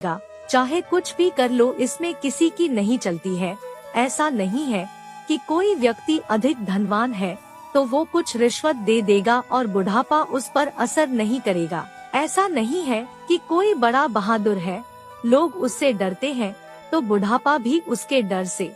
चाहे कुछ भी कर लो, इसमें किसी की नहीं चलती है। ऐसा नहीं है कि कोई व्यक्ति अधिक धनवान है तो वो कुछ रिश्वत दे देगा और बुढ़ापा उस पर असर नहीं करेगा। ऐसा नहीं है कि कोई बड़ा बहादुर है, लोग उससे डरते हैं तो बुढ़ापा भी उसके डर से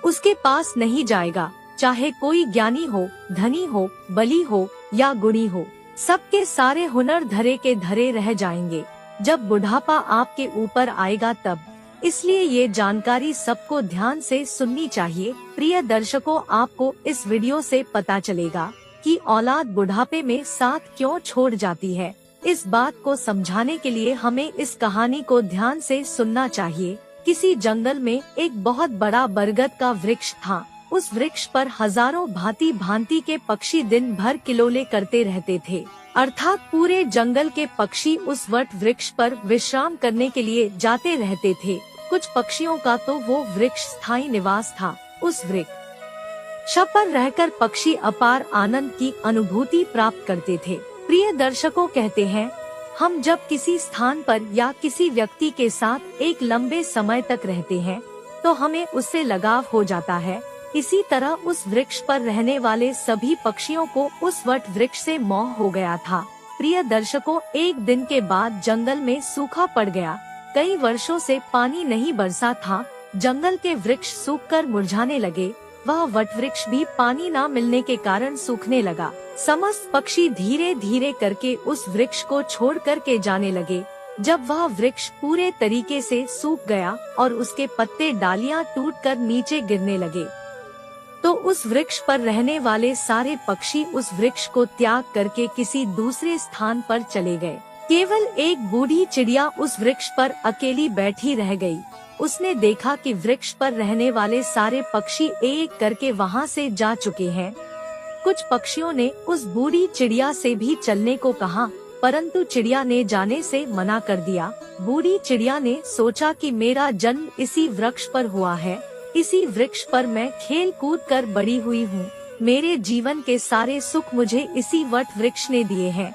उसके पास नहीं जाएगा। चाहे कोई ज्ञानी हो, धनी हो, बली हो या गुणी हो, सबके सारे हुनर धरे के धरे रह जाएंगे जब बुढ़ापा आपके ऊपर आएगा तब। इसलिए ये जानकारी सबको ध्यान से सुननी चाहिए। प्रिय दर्शकों, आपको इस वीडियो से पता चलेगा कि औलाद बुढ़ापे में साथ क्यों छोड़ जाती है। इस बात को समझाने के लिए हमें इस कहानी को ध्यान से सुनना चाहिए। किसी जंगल में एक बहुत बड़ा बरगद का वृक्ष था। उस वृक्ष पर हजारों भांति भांति के पक्षी दिन भर किलोले करते रहते थे, अर्थात पूरे जंगल के पक्षी उस वट वृक्ष पर विश्राम करने के लिए जाते रहते थे। कुछ पक्षियों का तो वो वृक्ष स्थायी निवास था। उस वृक्ष पर रहकर पक्षी अपार आनंद की अनुभूति प्राप्त करते थे। प्रिय दर्शकों, कहते हैं हम जब किसी स्थान पर या किसी व्यक्ति के साथ एक लंबे समय तक रहते हैं तो हमें उससे लगाव हो जाता है। इसी तरह उस वृक्ष पर रहने वाले सभी पक्षियों को उस वट वृक्ष से मोह हो गया था। प्रिय दर्शकों, एक दिन के बाद जंगल में सूखा पड़ गया। कई वर्षों से पानी नहीं बरसा था। जंगल के वृक्ष सूखकर मुरझाने लगे। वह वट वृक्ष भी पानी न मिलने के कारण सूखने लगा। समस्त पक्षी धीरे धीरे करके उस वृक्ष को छोड़ करके जाने लगे। जब वह वृक्ष पूरे तरीके से सूख गया और उसके पत्ते डालियां टूटकर नीचे गिरने लगे तो उस वृक्ष पर रहने वाले सारे पक्षी उस वृक्ष को त्याग करके किसी दूसरे स्थान पर चले गए। केवल एक बूढ़ी चिड़िया उस वृक्ष पर अकेली बैठी रह गई। उसने देखा कि वृक्ष पर रहने वाले सारे पक्षी एक करके वहां से जा चुके हैं। कुछ पक्षियों ने उस बूढ़ी चिड़िया से भी चलने को कहा, परंतु चिड़िया ने जाने से मना कर दिया। बूढ़ी चिड़िया ने सोचा कि मेरा जन्म इसी वृक्ष पर हुआ है, इसी वृक्ष पर मैं खेल कूद कर बड़ी हुई हूँ। मेरे जीवन के सारे सुख मुझे इसी वट वृक्ष ने दिए हैं।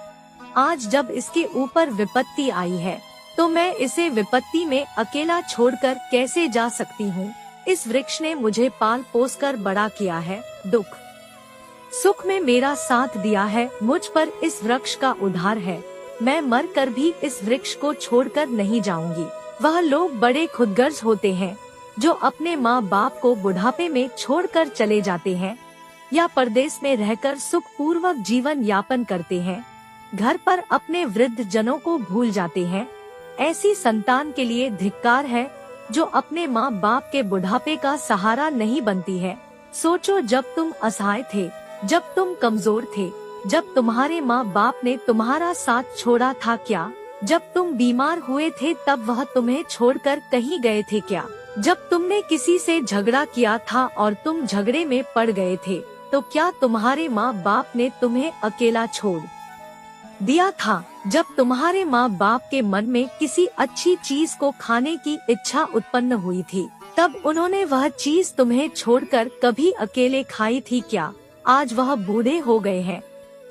आज जब इसके ऊपर विपत्ति आई है तो मैं इसे विपत्ति में अकेला छोड़कर कैसे जा सकती हूँ। इस वृक्ष ने मुझे पाल पोस कर बड़ा किया है, दुख सुख में मेरा साथ दिया है। मुझ पर इस वृक्ष का उद्धार है। मैं मर कर भी इस वृक्ष को छोड़कर नहीं जाऊंगी। वह लोग बड़े खुदगर्ज होते हैं जो अपने माँ बाप को बुढ़ापे में छोड़कर चले जाते हैं या परदेश में रहकर सुख पूर्वक जीवन यापन करते हैं। घर पर अपने वृद्ध जनों को भूल जाते हैं। ऐसी संतान के लिए धिक्कार है जो अपने माँ बाप के बुढ़ापे का सहारा नहीं बनती है। सोचो, जब तुम असहाय थे, जब तुम कमजोर थे, जब तुम्हारे माँ बाप ने तुम्हारा साथ छोड़ा था क्या? जब तुम बीमार हुए थे तब वह तुम्हें छोड़कर कहीं गए थे क्या? जब तुमने किसी से झगड़ा किया था और तुम झगड़े में पड़ गए थे तो क्या तुम्हारे माँ बाप ने तुम्हें अकेला छोड़ दिया था? जब तुम्हारे माँ बाप के मन में किसी अच्छी चीज को खाने की इच्छा उत्पन्न हुई थी तब उन्होंने वह चीज तुम्हें छोड़कर कभी अकेले खाई थी क्या? आज वह बूढ़े हो गए हैं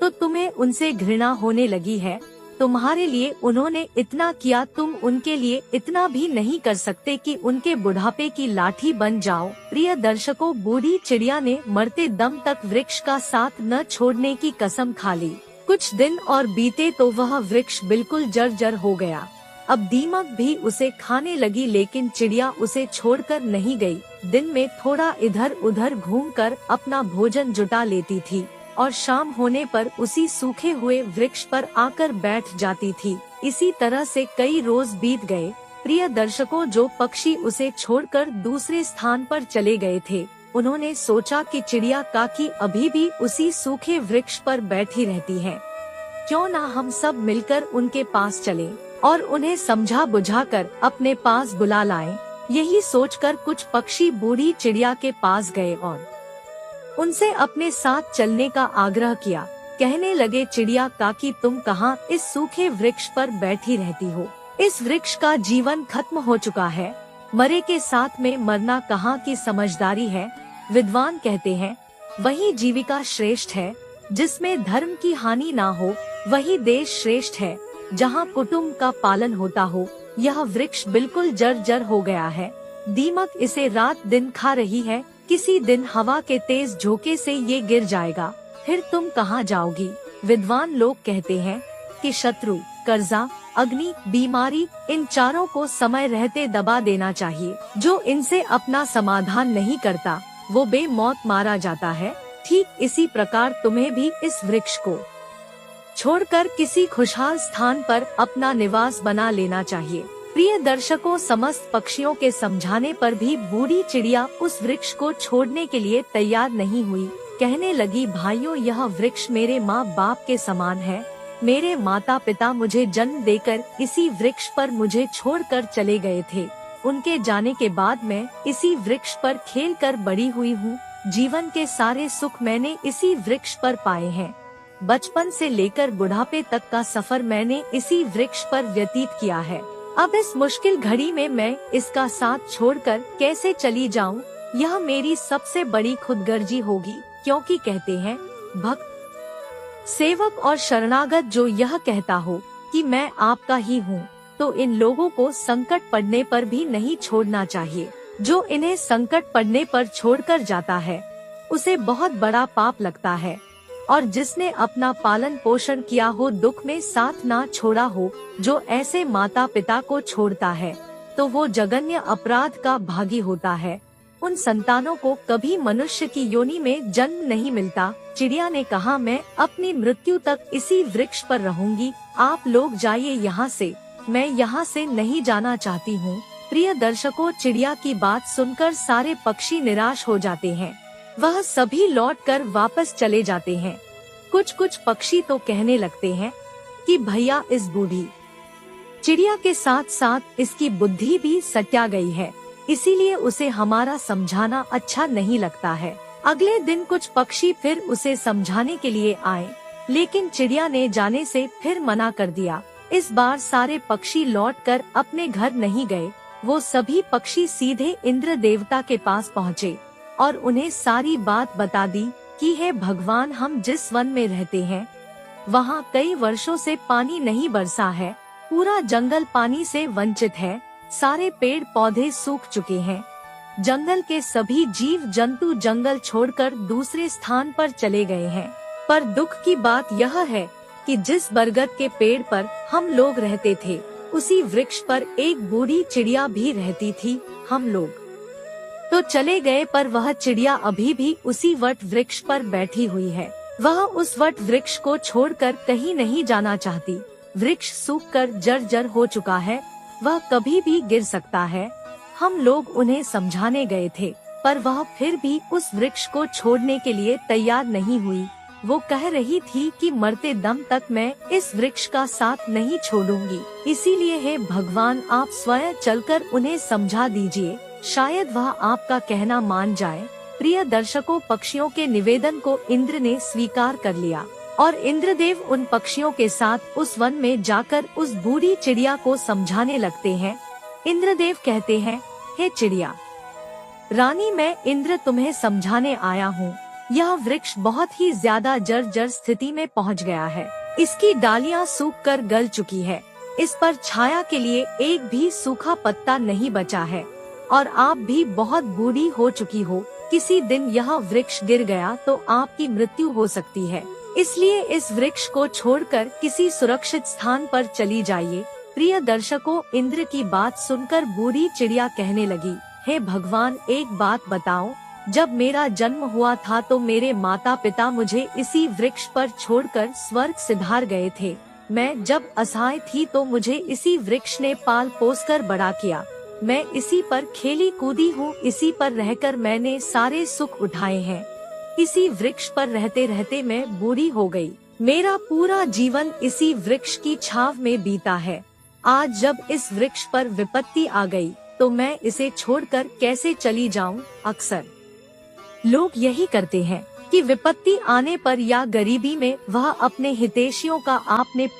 तो तुम्हें उनसे घृणा होने लगी है। तुम्हारे लिए उन्होंने इतना किया, तुम उनके लिए इतना भी नहीं कर सकते कि उनके बुढ़ापे की लाठी बन जाओ। प्रिय दर्शकों, बूढ़ी चिड़िया ने मरते दम तक वृक्ष का साथ न छोड़ने की कसम खा ली। कुछ दिन और बीते तो वह वृक्ष बिल्कुल जर्जर हो गया। अब दीमक भी उसे खाने लगी, लेकिन चिड़िया उसे छोड़कर नहीं गई। दिन में थोड़ा इधर उधर घूमकर अपना भोजन जुटा लेती थी और शाम होने पर उसी सूखे हुए वृक्ष पर आकर बैठ जाती थी। इसी तरह से कई रोज बीत गए। प्रिय दर्शकों, जो पक्षी उसे छोड़कर दूसरे स्थान पर चले गए थे उन्होंने सोचा कि चिड़िया काकी अभी भी उसी सूखे वृक्ष पर बैठी रहती है, क्यों ना हम सब मिलकर उनके पास चलें और उन्हें समझा बुझाकर अपने पास बुला लाएं। यही सोचकर कुछ पक्षी बूढ़ी चिड़िया के पास गए और उनसे अपने साथ चलने का आग्रह किया। कहने लगे, चिड़िया काकी, तुम कहाँ इस सूखे वृक्ष पर बैठी रहती हो? इस वृक्ष का जीवन खत्म हो चुका है। मरे के साथ में मरना कहाँ की समझदारी है। विद्वान कहते हैं, वही जीविका श्रेष्ठ है जिसमें धर्म की हानि ना हो। वही देश श्रेष्ठ है जहाँ कुटुंब का पालन होता हो। यह वृक्ष बिल्कुल जर्जर हो गया है। दीमक इसे रात दिन खा रही है। किसी दिन हवा के तेज झोंके से ये गिर जाएगा, फिर तुम कहाँ जाओगी? विद्वान लोग कहते हैं कि शत्रु, कर्जा, अग्नि, बीमारी, इन चारों को समय रहते दबा देना चाहिए। जो इनसे अपना समाधान नहीं करता वो बेमौत मारा जाता है। ठीक इसी प्रकार तुम्हें भी इस वृक्ष को छोड़कर किसी खुशहाल स्थान पर अपना निवास बना लेना चाहिए। प्रिय दर्शकों, समस्त पक्षियों के समझाने पर भी बूढ़ी चिड़िया उस वृक्ष को छोड़ने के लिए तैयार नहीं हुई। कहने लगी, भाइयों, यह वृक्ष मेरे माँ बाप के समान है। मेरे माता पिता मुझे जन्म देकर इसी वृक्ष पर मुझे छोड़कर चले गए थे। उनके जाने के बाद मैं इसी वृक्ष पर खेलकर बड़ी हुई हूँ। जीवन के सारे सुख मैंने इसी वृक्ष पर पाए हैं। बचपन से लेकर बुढ़ापे तक का सफर मैंने इसी वृक्ष पर व्यतीत किया है। अब इस मुश्किल घड़ी में मैं इसका साथ छोड़कर कैसे चली जाऊं? यह मेरी सबसे बड़ी खुदगर्जी होगी, क्योंकि कहते हैं भक्त, सेवक और शरणागत जो यह कहता हो कि मैं आपका ही हूँ, तो इन लोगों को संकट पड़ने पर भी नहीं छोड़ना चाहिए। जो इन्हें संकट पड़ने पर छोड़कर जाता है उसे बहुत बड़ा पाप लगता है। और जिसने अपना पालन पोषण किया हो, दुख में साथ ना छोड़ा हो, जो ऐसे माता पिता को छोड़ता है तो वो जघन्य अपराध का भागी होता है। उन संतानों को कभी मनुष्य की योनि में जन्म नहीं मिलता। चिड़िया ने कहा, मैं अपनी मृत्यु तक इसी वृक्ष पर रहूंगी। आप लोग जाइए यहाँ से, मैं यहाँ से नहीं जाना चाहती हूँ। प्रिय दर्शकों, चिड़िया की बात सुनकर सारे पक्षी निराश हो जाते हैं। वह सभी लौटकर वापस चले जाते हैं। कुछ पक्षी तो कहने लगते हैं कि भैया, इस बूढ़ी चिड़िया के साथ साथ इसकी बुद्धि भी सट्या गई है, इसीलिए उसे हमारा समझाना अच्छा नहीं लगता है। अगले दिन कुछ पक्षी फिर उसे समझाने के लिए आए, लेकिन चिड़िया ने जाने से फिर मना कर दिया। इस बार सारे पक्षी लौटकर अपने घर नहीं गए। वो सभी पक्षी सीधे इंद्र देवता के पास पहुँचे और उन्हें सारी बात बता दी कि हे भगवान, हम जिस वन में रहते हैं वहाँ कई वर्षों से पानी नहीं बरसा है। पूरा जंगल पानी से वंचित है। सारे पेड़ पौधे सूख चुके हैं। जंगल के सभी जीव जंतु जंगल छोड़कर दूसरे स्थान पर चले गए हैं। पर दुख की बात यह है कि जिस बरगद के पेड़ पर हम लोग रहते थे, उसी वृक्ष पर एक बूढ़ी चिड़िया भी रहती थी। हम लोग तो चले गए, पर वह चिड़िया अभी भी उसी वट वृक्ष पर बैठी हुई है। वह उस वट वृक्ष को छोड़कर कहीं नहीं जाना चाहती। वृक्ष सूखकर जर्जर हो चुका है, वह कभी भी गिर सकता है। हम लोग उन्हें समझाने गए थे, पर वह फिर भी उस वृक्ष को छोड़ने के लिए तैयार नहीं हुई। वो कह रही थी कि मरते दम तक मैं इस वृक्ष का साथ नहीं छोड़ूंगी। इसीलिए हे भगवान, आप स्वयं चलकर उन्हें समझा दीजिए, शायद वह आपका कहना मान जाए। प्रिय दर्शकों, पक्षियों के निवेदन को इंद्र ने स्वीकार कर लिया और इंद्रदेव उन पक्षियों के साथ उस वन में जाकर उस बूढ़ी चिड़िया को समझाने लगते हैं। इंद्रदेव कहते हैं, हे चिड़िया रानी, मैं इंद्र तुम्हें समझाने आया हूँ। यह वृक्ष बहुत ही ज्यादा जर्जर स्थिति में पहुँच गया है। इसकी डालियाँ सूखकर गल चुकी है। इस पर छाया के लिए एक भी सूखा पत्ता नहीं बचा है और आप भी बहुत बूढ़ी हो चुकी हो। किसी दिन यह वृक्ष गिर गया तो आपकी मृत्यु हो सकती है। इसलिए इस वृक्ष को छोड़कर किसी सुरक्षित स्थान पर चली जाइए। प्रिय दर्शकों, इंद्र की बात सुनकर बूढ़ी चिड़िया कहने लगी, हे भगवान, एक बात बताओ, जब मेरा जन्म हुआ था तो मेरे माता पिता मुझे इसी वृक्ष पर छोड़कर स्वर्ग सिधार गए थे। मैं जब असहाय थी तो मुझे इसी वृक्ष ने पाल पोस कर बड़ा किया। मैं इसी पर खेली कूदी हूँ, इसी पर रहकर मैंने सारे सुख उठाए हैं। इसी वृक्ष पर रहते रहते मैं बूढ़ी हो गई। मेरा पूरा जीवन इसी वृक्ष की छाव में बीता है। आज जब इस वृक्ष पर विपत्ति आ गई तो मैं इसे छोड़कर कैसे चली जाऊं? अक्सर लोग यही करते हैं कि विपत्ति आने पर या गरीबी में वह अपने हितैषियों का आपने